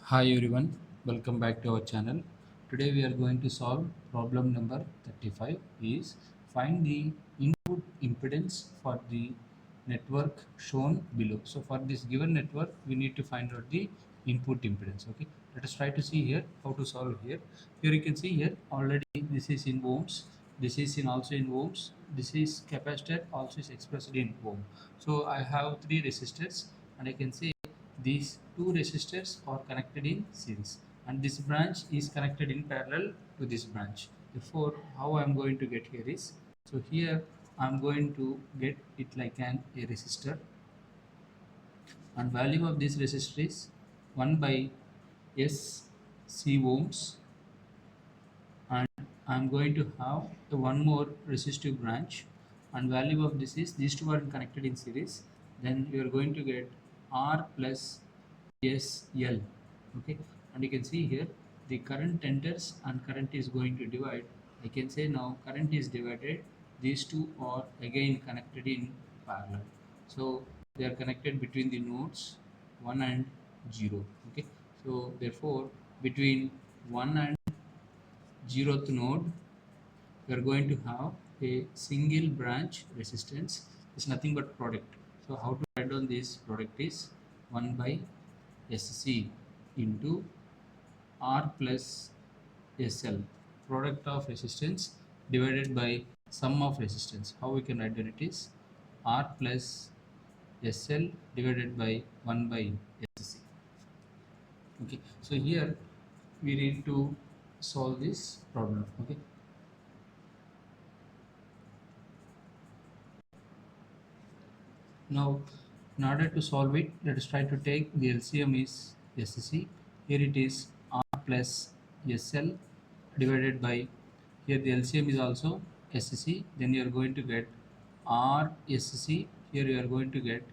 Hi everyone, welcome back to our channel. Today we are going to solve problem number 35 is find the input impedance for the network shown below. So for this given network we need to find out the input impedance. Okay, let us try to see here how to solve here. Here you can see here already this is in ohms, this is in also in ohms, this is capacitor also is expressed in ohm. So I have three resistors and I can say these two resistors are connected in series and this branch is connected in parallel to this branch. Therefore, how I am going to get here is, so here I am going to get it like a resistor, and value of this resistor is 1 by S C ohms, and I'm going to have the one more resistive branch, and value of this is these two are connected in series, then you are going to get R plus SL. Okay, and you can see here the current enters and current is going to divide. I can say now current is divided, these two are again connected in parallel, so they are connected between the nodes 1 and 0. Okay, so therefore between 1 and 0th node we are going to have a single branch resistance. It's nothing but product. So how to write down this product is 1 by SC into R plus SL, product of resistance divided by sum of resistance. How we can write down it is R plus SL divided by 1 by SC. Okay, so here we need to solve this problem. Okay, now, in order to solve it, let us try to take the LCM is SC. Here it is R plus SL divided by, here the LCM is also SC. Then you are going to get R SC. Here you are going to get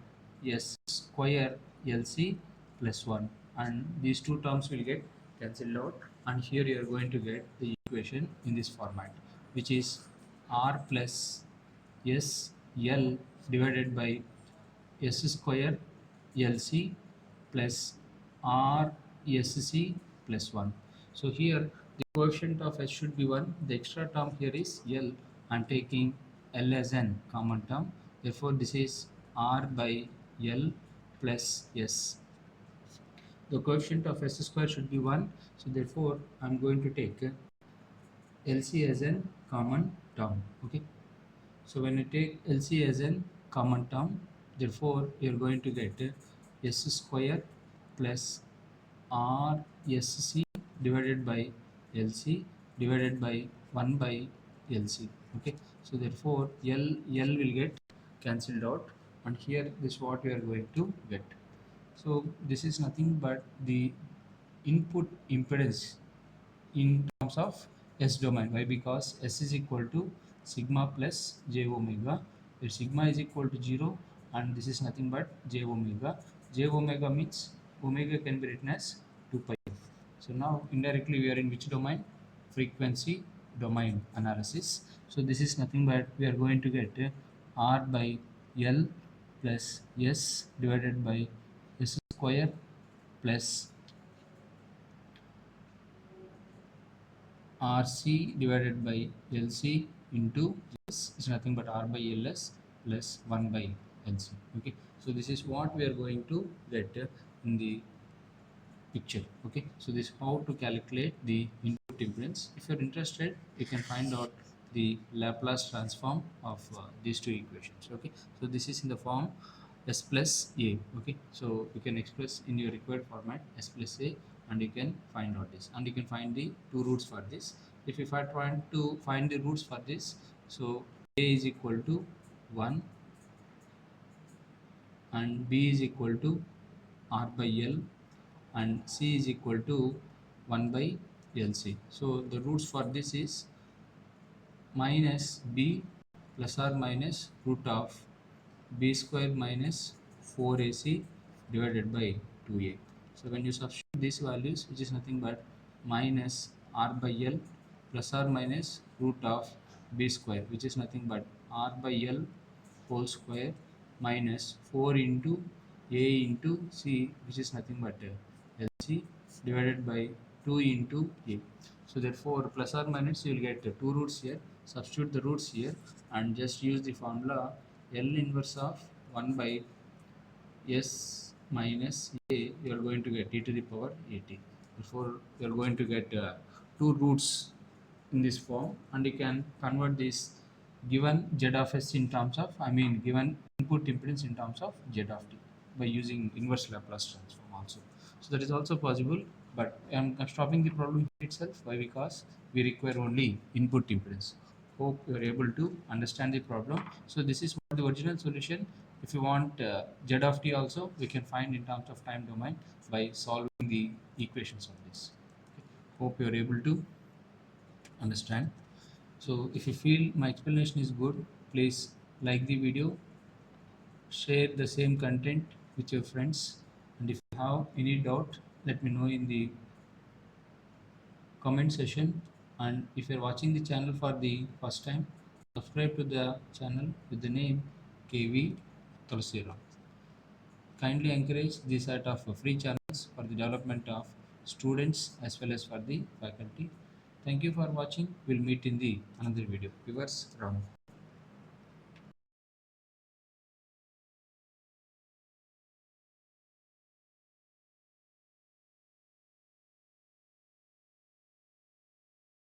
S square LC plus 1. And these two terms will get cancelled out. And here you are going to get the equation in this format, which is R plus S L divided by S square LC plus R SC plus 1. So here the coefficient of S should be 1. The extra term here is L. I am taking L as an common term. Therefore, this is R by L plus S. The coefficient of S square should be 1. So therefore, I am going to take LC as a common term. Okay. So when you take LC as a common term, therefore you are going to get S square plus R SC divided by LC divided by 1 by LC. Okay. So therefore L will get cancelled out, and here this what we are going to get. So this is nothing but the input impedance in terms of S domain. Why? Because S is equal to sigma plus j omega, where sigma is equal to 0 and this is nothing but j omega. J omega means omega can be written as 2 pi. So now indirectly we are in which domain? Frequency domain analysis. So this is nothing but we are going to get R by L plus S divided by S square plus RC divided by LC into this is nothing but R by LS plus 1 by LC. Okay, so this is what we are going to get in the picture. Okay, so this is how to calculate the input impedance. If you're interested, you can find out the Laplace transform of these two equations. Okay, so this is in the form S plus A. Okay, so you can express in your required format S plus A, and you can find out this, and you can find the two roots for this. If I try to find the roots for this, so A is equal to 1 and B is equal to R by L and C is equal to 1 by LC. So the roots for this is minus B plus or minus root of B square minus 4AC divided by 2A. So when you substitute these values, which is nothing but minus R by L plus or minus root of B square, which is nothing but R by L whole square minus 4 into A into C, which is nothing but LC divided by 2 into a. So therefore plus or minus you will get 2 roots here. Substitute the roots here and just use the formula L inverse of 1 by s minus a, you are going to get e to the power at. Therefore you are going to get 2 roots in this form, and you can convert this given z of s in terms of, I mean given input impedance in terms of z of t by using inverse Laplace transform also. So that is also possible, but I'm stopping the problem itself. Why? Because we require only input impedance. Hope you are able to understand the problem. So this is what the original solution. If you want z of t also, we can find in terms of time domain by solving the equations of this. Hope you are able to understand. So if you feel my explanation is good, please like the video, share the same content with your friends, and if you have any doubt, let me know in the comment section. And if you're watching the channel for the first time, subscribe to the channel with the name KV Tulsira. Kindly encourage this sort of free channels for the development of students as well as for the faculty. Thank you for watching. We'll meet in the another video. Viewers, round.